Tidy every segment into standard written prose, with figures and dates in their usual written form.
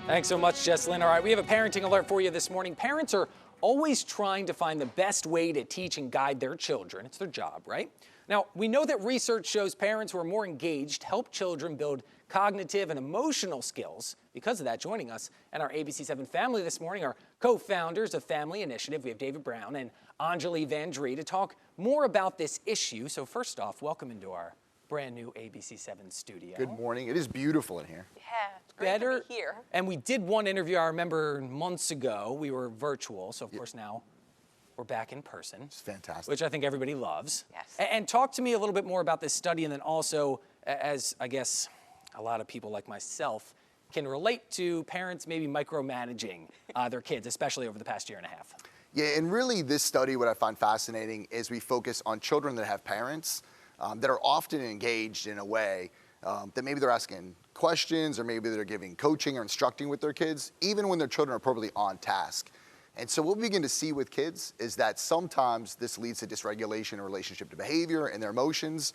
Thanks so much, Jesslyn. All right, we have a parenting alert for you this morning. Parents are always trying to find the best way to teach and guide their children. It's their job, right? Now, we know that research shows parents who are more engaged help children build cognitive and emotional skills. Because of that, joining us and our ABC7 family this morning are co-founders of Family Initiative. We have David Brown and Anjali Van Dree to talk more about this issue. So first off, welcome into our brand new ABC7 studio. Good morning. It is beautiful in here. Yeah, it's great to be here. And we did one interview, I remember months ago. We were virtual, so of course now we're back in person. It's fantastic. Which I think everybody loves. Yes. And talk to me a little bit more about this study, and then also, as I guess a lot of people like myself can relate to, parents maybe micromanaging their kids, especially over the past year and a half. Yeah, and really this study, what I find fascinating is we focus on children that have parents that are often engaged in a way that maybe they're asking questions or maybe they're giving coaching or instructing with their kids, even when their children are probably on task. And so what we begin to see with kids is that sometimes this leads to dysregulation in relationship to behavior and their emotions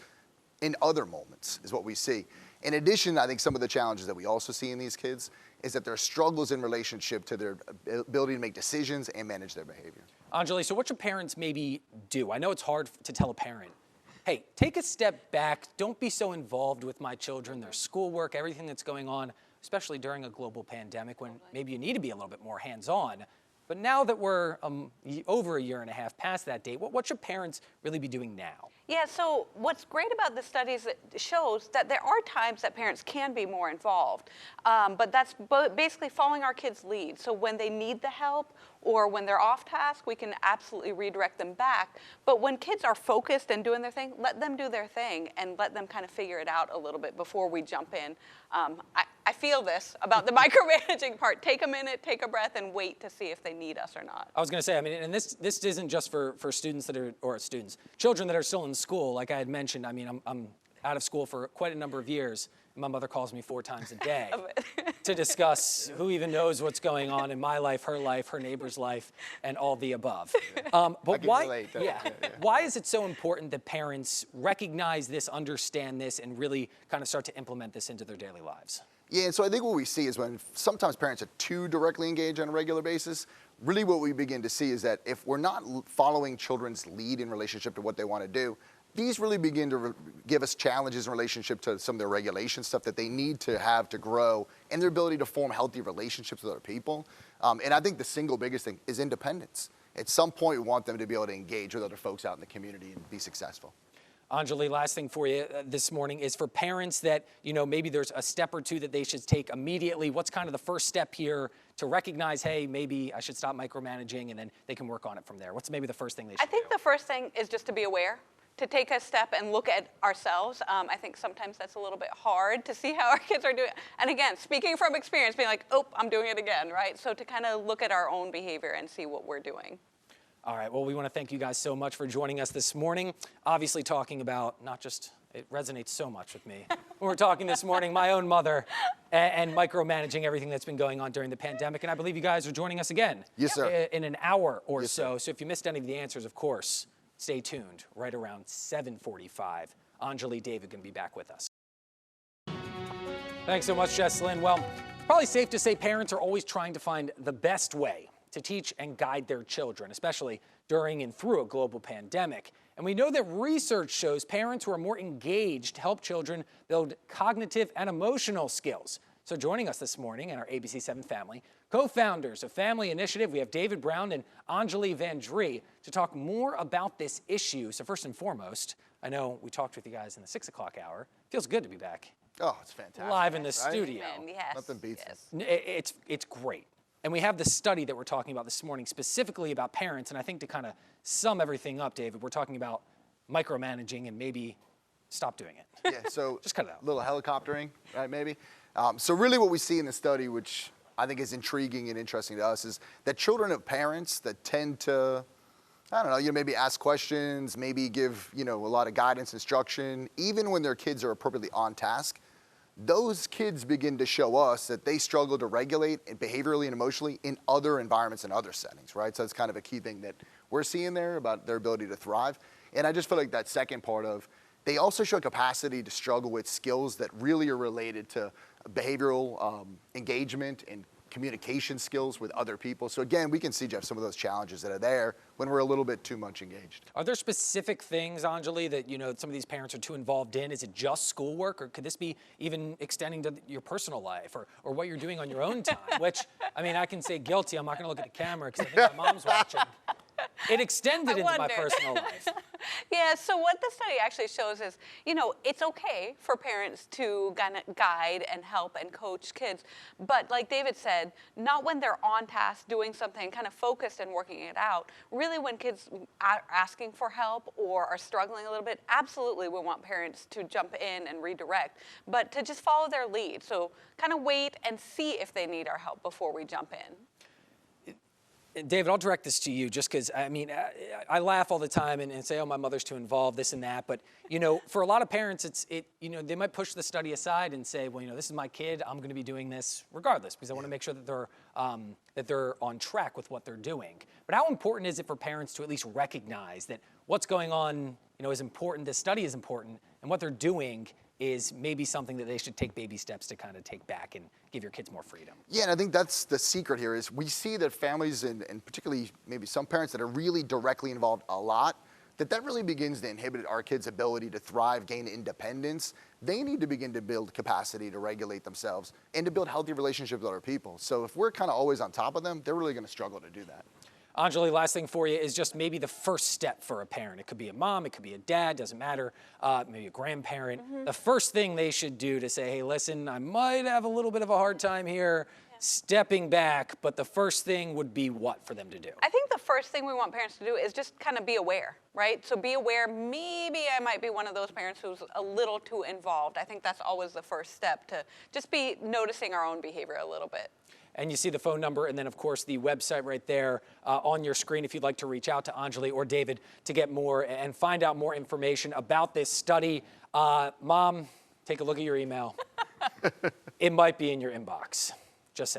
in other moments is what we see. In addition, I think some of the challenges that we also see in these kids is that there are struggles in relationship to their ability to make decisions and manage their behavior. Anjali, so what should parents maybe do? I know it's hard to tell a parent, hey, take a step back. Don't be so involved with my children, their schoolwork, everything that's going on, especially during a global pandemic when maybe you need to be a little bit more hands-on. But now that we're over a year and a half past that date, what should parents really be doing now? Yeah, so what's great about the studies that shows that there are times that parents can be more involved, but that's basically following our kids' lead. So when they need the help or when they're off task, we can absolutely redirect them back. But when kids are focused and doing their thing, let them do their thing and let them kind of figure it out a little bit before we jump in. I feel this about the micromanaging part. Take a minute, take a breath, and wait to see if they need us or not. I was going to say, I mean, and this isn't just for students that are, children that are still in school. Like I had mentioned, I mean, I'm out of school for quite a number of years. My mother calls me 4 times a day to discuss who even knows what's going on in my life, her neighbor's life, and all the above. But why? Why is it so important that parents recognize this, understand this, and really kind of start to implement this into their daily lives? Yeah, and so I think what we see is when sometimes parents are too directly engaged on a regular basis, really what we begin to see is that if we're not following children's lead in relationship to what they want to do, these really begin to give us challenges in relationship to some of their regulation stuff that they need to have to grow and their ability to form healthy relationships with other people. And I think the single biggest thing is independence. At some point, we want them to be able to engage with other folks out in the community and be successful. Anjali, last thing for you this morning is for parents that, maybe there's a step or two that they should take immediately. What's kind of the first step here to recognize, hey, maybe I should stop micromanaging, and then they can work on it from there? What's maybe the first thing they should do? I think the first thing is just to be aware, to take a step and look at ourselves. I think sometimes that's a little bit hard to see how our kids are doing. And again, speaking from experience, being like, oh, I'm doing it again, right? So to kind of look at our own behavior and see what we're doing. All right, well, we want to thank you guys so much for joining us this morning. Obviously talking about it resonates so much with me. We're talking this morning, my own mother, and micromanaging everything that's been going on during the pandemic. And I believe you guys are joining us again. Yes, sir. In an hour or yes, so. Sir. So if you missed any of the answers, of course, stay tuned. Right around 7:45, Anjali, David going to be back with us. Thanks so much, Jesslyn. Well, probably safe to say parents are always trying to find the best way to teach and guide their children, especially during and through a global pandemic. And we know that research shows parents who are more engaged help children build cognitive and emotional skills. So joining us this morning in our ABC7 family, co-founders of Family Initiative, we have David Brown and Anjali Van Dree to talk more about this issue. So first and foremost, I know we talked with you guys in the 6 o'clock hour. Feels good to be back. Oh, it's fantastic. Live in the studio. Yes. Nothing beats it. It's great. And we have the study that we're talking about this morning specifically about parents. And I think to kind of sum everything up, David, we're talking about micromanaging and maybe stop doing it. Yeah, so just cut it out. A little helicoptering, right, maybe? So really what we see in the study, which I think is intriguing and interesting to us, is that children of parents that tend to, I don't know, maybe ask questions, maybe give, a lot of guidance, instruction, even when their kids are appropriately on task, those kids begin to show us that they struggle to regulate behaviorally and emotionally in other environments and other settings, right? So that's kind of a key thing that we're seeing there about their ability to thrive. And I just feel like that second part of, they also show capacity to struggle with skills that really are related to behavioral engagement and communication skills with other people. So again, we can see, Jeff, some of those challenges that are there when we're a little bit too much engaged. Are there specific things, Anjali, that some of these parents are too involved in? Is it just schoolwork, or could this be even extending to your personal life or what you're doing on your own time? Which, I mean, I can say guilty. I'm not going to look at the camera because I think my mom's watching. It extended into my personal life. Yeah, so what the study actually shows is, it's okay for parents to guide and help and coach kids, but like David said, not when they're on task doing something kind of focused and working it out. Really, when kids are asking for help or are struggling a little bit, absolutely we want parents to jump in and redirect, but to just follow their lead. So kind of wait and see if they need our help before we jump in. David, I'll direct this to you just because, I mean, I laugh all the time and say, oh, my mother's too involved, this and that. But, for a lot of parents, they might push the study aside and say, well, this is my kid. I'm going to be doing this regardless because I want to make sure that they're on track with what they're doing. But how important is it for parents to at least recognize that what's going on, is important, the study is important, and what they're doing is maybe something that they should take baby steps to kind of take back and give your kids more freedom? Yeah, and I think that's the secret here is we see that families and particularly maybe some parents that are really directly involved a lot, that really begins to inhibit our kids' ability to thrive, gain independence. They need to begin to build capacity to regulate themselves and to build healthy relationships with other people. So if we're kind of always on top of them, they're really going to struggle to do that. Anjali, last thing for you is just maybe the first step for a parent. It could be a mom, it could be a dad, doesn't matter, maybe a grandparent. Mm-hmm. The first thing they should do to say, hey, listen, I might have a little bit of a hard time here stepping back, but the first thing would be what for them to do? I think the first thing we want parents to do is just kind of be aware, right? So be aware, maybe I might be one of those parents who's a little too involved. I think that's always the first step, to just be noticing our own behavior a little bit. And you see the phone number and then, of course, the website right there on your screen if you'd like to reach out to Anjali or David to get more and find out more information about this study. Mom, take a look at your email. It might be in your inbox.